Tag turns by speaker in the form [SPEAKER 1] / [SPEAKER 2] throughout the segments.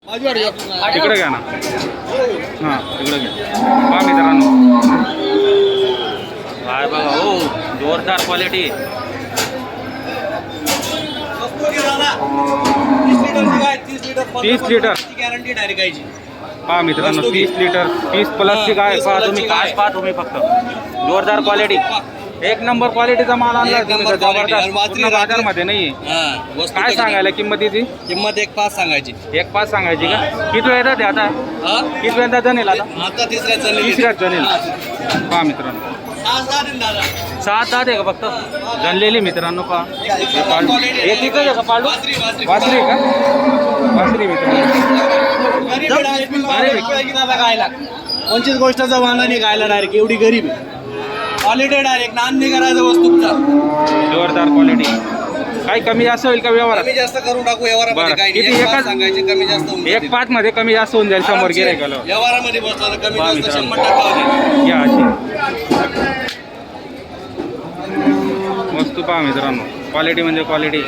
[SPEAKER 1] तिकडे घ्या ना. हां तिकडे घ्या. पहा मित्रांनो काय बघा हो, जोरदार क्वालिटी. 30 लिटर
[SPEAKER 2] गॅरंटी डायरेक्ट गायची.
[SPEAKER 1] पहा मित्रांनो 30 लिटर 30 प्लसची गाय. पहा तुम्ही काच पहा तुम्ही फक्त. जोरदार क्वालिटी, एक नंबर क्वालिटीचा माल आणला तुम्ही. जबरदस्त बाजारमध्ये नाही. काय सांगायला किंमतीची?
[SPEAKER 2] किंमत 1.5 सांगायची.
[SPEAKER 1] 1.5 सांगायची का? किती वेळ जाते आता? किती वेळ जनेल आता?
[SPEAKER 2] आता तिसऱ्याच
[SPEAKER 1] जनेल. पहा मित्रांनो 7 आहे का फक्त जनलेली मित्रांनो. पहा हे तिकच आहे का पाळू? वासरी का? वासरी मित्रांनो.
[SPEAKER 2] गायला 25 गोष्टाचा वाहना नाही गायला डायरेक्ट. एवढी गरीब आहे. क्वालिटी डायरेक्ट नान नाही करायचं वस्तूचा.
[SPEAKER 1] जोरदार क्वालिटी. काही कमी जास्त होईल का व्यवहारात?
[SPEAKER 2] कमी जास्त करून टाकू व्यवहारामध्ये. काय
[SPEAKER 1] किती?
[SPEAKER 2] एकाच सांगायचे. कमी जास्त होऊन
[SPEAKER 1] 1.5 मध्ये कमी जास्त होऊन जाईल. समोर गिऱ्हाईक आलं
[SPEAKER 2] व्यवहारामध्ये बसला तर कमी जास्त 100% होईल.
[SPEAKER 1] या अशी वस्तू पहा मित्रांनो. क्वालिटी म्हणजे क्वालिटी.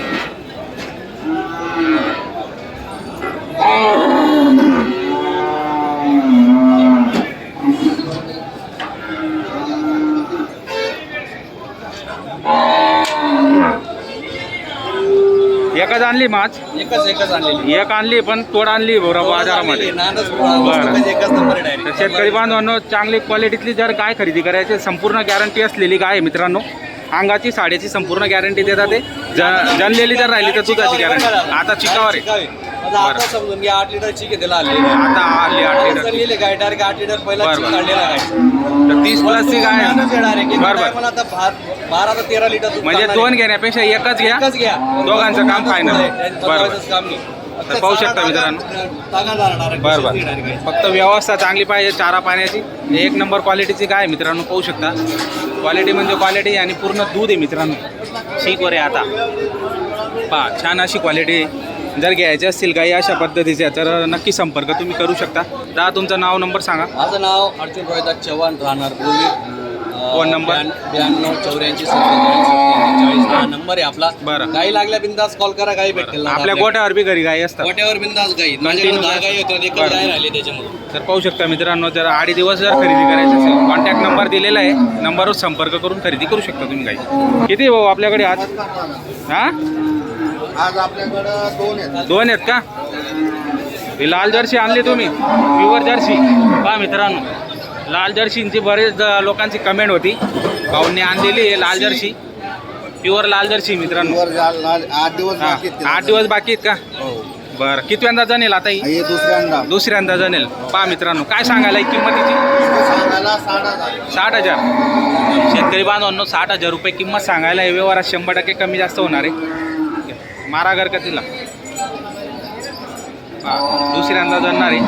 [SPEAKER 1] एकच आणली माच?
[SPEAKER 2] एकच आणलेली.
[SPEAKER 1] एक आणली पण तोड आणली बरोबर बाजारामध्ये.
[SPEAKER 2] एकच नंबर आहे डायरेक्ट.
[SPEAKER 1] शेतकरी बांधवांनो, चांगली क्वालिटीतली जर गाय खरेदी करायची, संपूर्ण गॅरंटी असलेली गाय आहे मित्रांनो. अंगाची साड्याची संपूर्ण गॅरंटी देतात. ते जनलेली जर राहिली तर दुधाची गॅरंटी. आता चिकावर आहे.
[SPEAKER 2] आता समजून घ्या 8 लिटर चिक दिला आले.
[SPEAKER 1] आता आली 8 लिटर
[SPEAKER 2] गाय डायरेक्ट 8 लिटर पहिला चिक काढलेला आहे.
[SPEAKER 1] तर 30 प्लसची गाय
[SPEAKER 2] डायरेक्ट.
[SPEAKER 1] बरोबर.
[SPEAKER 2] मला आता 12 ते 13 लिटर दूध
[SPEAKER 1] म्हणजे
[SPEAKER 2] काढणार
[SPEAKER 1] 2 घेण्यापेक्षा एकच घ्या.
[SPEAKER 2] एकच घ्या.
[SPEAKER 1] दोघांचं काम फायनल.
[SPEAKER 2] बरोबर काम नाही.
[SPEAKER 1] तर पाहू शकता मित्रांनो. बरोबर. फक्त व्यवस्था चांगली पाहिजे चारा पाण्याची. एक नंबर क्वालिटीची गाय मित्रांनो. पाहू शकता क्वालिटी म्हणजे क्वालिटी. आणि पूर्ण दूध आहे मित्रांनो. शीकवर आहे आता. पहा छान अशी क्वालिटी. जर घ्यायचे असतील काही अशा पद्धतीच्या तर नक्की संपर्क तुम्ही करू शकता. दादा तुमचं नाव नंबर सांगा.
[SPEAKER 2] माझं नाव अर्जुन रोहिदास चव्हाण, राहणार पूर्वी.
[SPEAKER 1] फोन नंबर
[SPEAKER 2] 92 84 47 हा नंबर आहे आपला.
[SPEAKER 1] बरं.
[SPEAKER 2] गाई लागल्या बिंदास कॉल करा. गाई भेटेल.
[SPEAKER 1] आपल्या गोट्यावर बी घरी गाई असतात.
[SPEAKER 2] गोट्यावर बिंदास गाई. माझ्याकडे 10 गाई होत्या. एक गाय राहिली त्याच्यामुळे.
[SPEAKER 1] तर पाहू शकता मित्रांनो, जर 8 दिवस जर खरेदी करायची असेल कॉन्टॅक्ट नंबर दिलेला आहे. नंबरवर संपर्क करून खरेदी करू शकता तुम्ही गाई. किती भाऊ आपल्याकडे आज? हां
[SPEAKER 2] आज आपल्याकडं 2
[SPEAKER 1] आहेत का? ही लाल जर्सी आणली तुम्ही? Pure Jersey. पहा मित्रांनो लाल जर्सींची बरेच लोकांची कमेंट होती. भाऊंनी आणलेली आहे लाल जर्सी. प्युअर लाल जर्सी मित्रांनो.
[SPEAKER 2] 8 दिवस
[SPEAKER 1] 8 दिवस बाकी आहेत का? बरं. कितव्यांदा जनेल आता ही? दुसऱ्यांदा जनेल. पहा मित्रांनो काय सांगायला किंमतीची? 60,000. शेतकरी बांधवांनो 60,000 रुपये किंमत सांगायला. हे व्यवहारात 100% कमी जास्त होणार आहे. मारा गरकतीला. दुसऱ्यांदा जणणार आहे.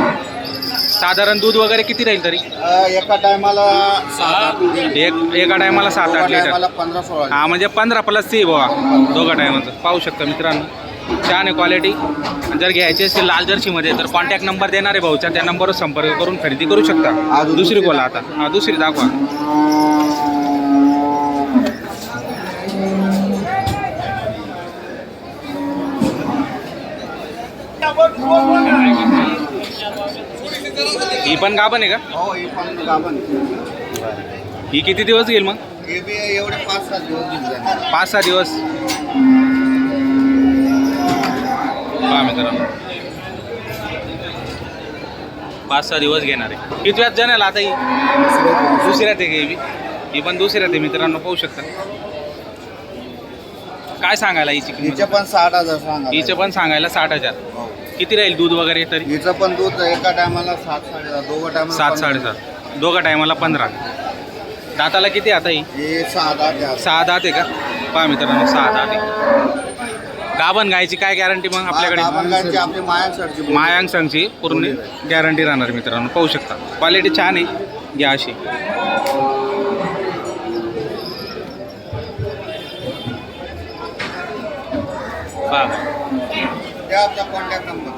[SPEAKER 1] साधारण दूध वगैरे किती राहील तरी?
[SPEAKER 2] एका टायमाला
[SPEAKER 1] एका टायमाला 7-8 लिटर.
[SPEAKER 2] 15-16.
[SPEAKER 1] हा म्हणजे 15 प्लस ती बाबा दोघं टायमाचं. पाहू शकता मित्रांनो छान आहे क्वालिटी. जर घ्यायची असेल लाल जर्सीमध्ये तर कॉन्टॅक्ट नंबर देणार आहे भाऊच्या. त्या नंबरवर संपर्क करून खरेदी करू शकता. दुसरी बोला आता. हा दुसरी दाखवा. ही पण गाभण आहे का?
[SPEAKER 2] हो, ही पण गाभण.
[SPEAKER 1] ही किती दिवस घेईल मग?
[SPEAKER 2] एवढे 5-7 दिवस.
[SPEAKER 1] 5-6 दिवस. पहा मित्रांनो 5-6 दिवस घेणार आहे. किती वेळात जनेल आता ही? दुसऱ्यात आहे. ही पण दुसऱ्यात आहे मित्रांनो. पाहू शकता. काय सांगायला हिची किंमत?
[SPEAKER 2] पण 60,000 सांगा.
[SPEAKER 1] हिचं पण सांगायला 60,000. किती राहील दूध वगैरे तरी?
[SPEAKER 2] हिचं पण दूध एका टायमाला 7-7.5. दोघं टायमाला
[SPEAKER 1] 7-7.5. दोघं टायमाला 15. दाताला किती आता ही? 6 दात आहे का? पहा मित्रांनो 6 दात आहे. गाभण गायची काय गॅरंटी मग आपल्याकडे? मायांग संघची पूर्ण गॅरंटी राहणार मित्रांनो. पाहू शकता क्वालिटी छान आहे. घ्या अशी.
[SPEAKER 2] कॉन्टॅक्ट नंबर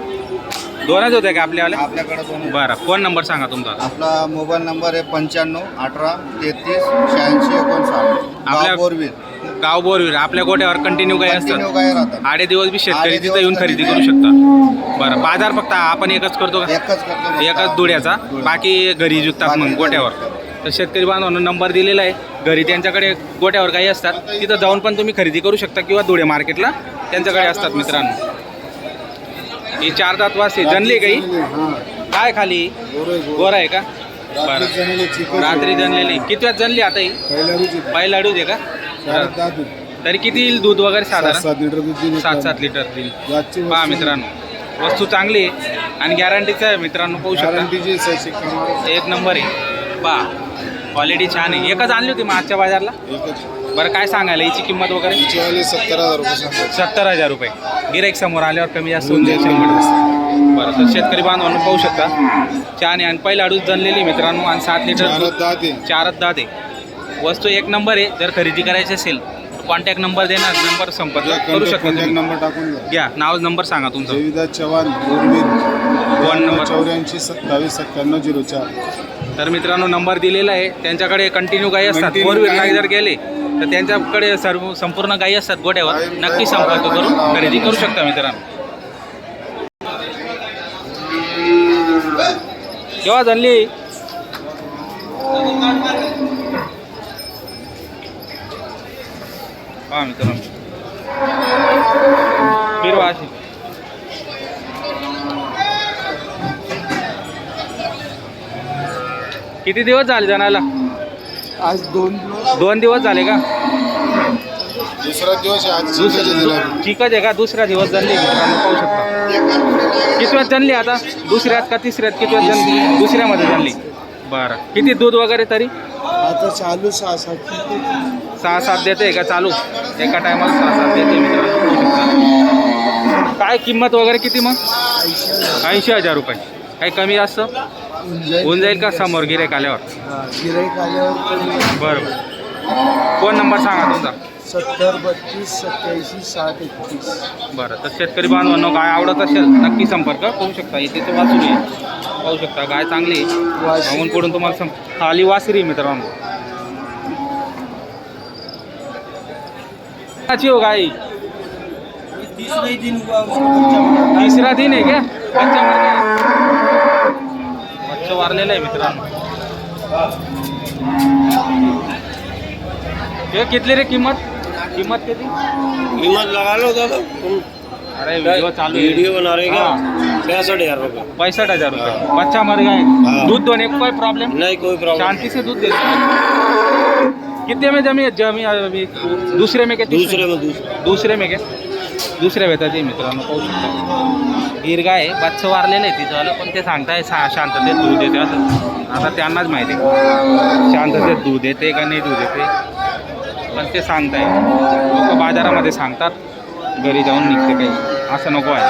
[SPEAKER 1] 2च होते का आपल्यावाले?
[SPEAKER 2] आपल्याकडे
[SPEAKER 1] बरं. फोन नंबर सांगा तुमचा.
[SPEAKER 2] आपला मोबाईल नंबर आहे 95 18 33 86 59.
[SPEAKER 1] आपल्या
[SPEAKER 2] बोरवीर.
[SPEAKER 1] गाव बोरवीर आपल्या गोट्यावर कंटिन्यू गाय
[SPEAKER 3] कंटिन्यू
[SPEAKER 1] असतात
[SPEAKER 3] गाय राहतात
[SPEAKER 1] आडे दिवस बी शेतकरी
[SPEAKER 3] आडे
[SPEAKER 1] तिथं
[SPEAKER 3] दिवस
[SPEAKER 1] येऊन खरेदी करू शकता. बरं बाजार फक्त आपण एकच करतो का?
[SPEAKER 3] एकच करतो
[SPEAKER 1] एकच दुड्याचा, बाकी घरी जुतात मग गोट्यावर. तर शेतकरी बांधवांना नंबर दिलेला आहे. घरी त्यांच्याकडे गोट्यावर गाई असतात, तिथं जाऊन पण तुम्ही खरेदी करू शकता किंवा धुळे मार्केटला त्यांच्याकडे असतात मित्रांनो. ही 4 दात वासते जनली गाई काय खाली गोरा आहे का? बरं रात्री जनलेली किती वेळ जनली आता ही? पहिला डूज आहे का? तरी किती येईल दूध वगैरे साधारण? 7-7 लिटर देईल. पहा मित्रांनो वस्तू चांगली आहे आणि गॅरंटीचं आहे मित्रांनो, पाहू शकता एक नंबर आहे. पहा क्वालिटी छान आहे. एकच आणली होती मग आजच्या बाजारला? बरं काय सांगायला याची किंमत वगैरे? 70,000 रुपये. गिराईक समोर आल्यावर कमी जास्त होऊन जाईल 100%. बरं तर शेतकरी बांधवांना पाहू शकता छान आहे आणि पहिला अडूच जनलेली मित्रांनो आणि 7 लिटर 4 दात आहे. वस्तू एक नंबर आहे. जर खरेदी करायची असेल कॉन्टॅक्ट नंबर देणार, नंबर संपर्क करू शकता तुम्ही.
[SPEAKER 3] नंबर टाकून
[SPEAKER 1] घ्या नाव नंबर सांगा तुमचा.
[SPEAKER 3] Devidas Chavan
[SPEAKER 1] phone number
[SPEAKER 3] 84 27 97 04.
[SPEAKER 1] तर मित्रांनो नंबर दिलेला आहे. त्यांच्याकडे कंटिन्यू गाई असतात.
[SPEAKER 3] Continue
[SPEAKER 1] 4 व्हीलर
[SPEAKER 3] गाई.
[SPEAKER 1] जर गेले तर त्यांच्याकडे सर्व संपूर्ण गाई असतात गोट्यावर. नक्की संपर्क करून खरेदी करू शकता मित्रांनो. केव्हा झाली? हा मित्रांनो फिरवा अशी. किती दिवस झाले जाण्याला?
[SPEAKER 3] आज
[SPEAKER 1] 2 दिवस झाले का?
[SPEAKER 3] दुसरा दिवस आहे आज.
[SPEAKER 1] चिकच आहे का? दुसरा दिवस जनली मित्रांनो, पाहू शकता. किती वेळ जनली आता? दुसऱ्यात का तिसऱ्यात? किती वेळ जनली? दुसऱ्यामध्ये जनली. बरं किती दूध वगैरे तरी?
[SPEAKER 3] आता चालू
[SPEAKER 1] 6-7 देते का चालू? एका टायमाला 6-7 देते मित्रांनो, पाहू शकता. काय किंमत वगैरे किती मग? 80,000 रुपये. काही कमी जास्त होऊन जाईल का समोर गिराईक आल्यावर?
[SPEAKER 3] गिराईक आल्यावर
[SPEAKER 1] बरं फोन नंबर सांगा तुमचा.
[SPEAKER 3] 70 32 87 60 31.
[SPEAKER 1] बरं तर शेतकरी बांधवांनो गाय आवडत असेल नक्की संपर्क करू शकता. इथे तो वासुरी आहे, पाहू शकता गाय चांगली आहे. मागून पडून तुम्हाला खाली वासरी आहे मित्रांनो. अच्छी हो गाय तिसरा दिन आहे क्या? बच्चा वारलेला आहे मित्रांनो. हे कितली रे किंमत? किंमत किती?
[SPEAKER 2] कीमत लगा लो दादा तुम.
[SPEAKER 1] अरे वीडियो चालू है.
[SPEAKER 2] वीडियो बना रहे क्या?
[SPEAKER 1] हाँ.
[SPEAKER 2] 65,000 रुपये.
[SPEAKER 1] 65,000 रुपये. बच्चा मर गया है.
[SPEAKER 2] हाँ.
[SPEAKER 1] दूध दोने को कोई प्रॉब्लम
[SPEAKER 2] नहीं कोई प्रॉब्लम.
[SPEAKER 1] शांति से दूध देते हैं. कितने में जमी जमी अभी दूसरे में क्या? दूसरे में क्या? दुसऱ्या वेताची मित्रांनो, पाहू शकता गिर गाय आहे. बच्चं वारलेलं आहे तिचं पण ते सांगताय शांततेत दूध देते असं. आता त्यांनाच माहिती आहे शांततेत दूध देते का नाही दूध देते, पण ते सांगताय. लोक बाजारामध्ये सांगतात, घरी जाऊन निघते काही, असं नको आहे.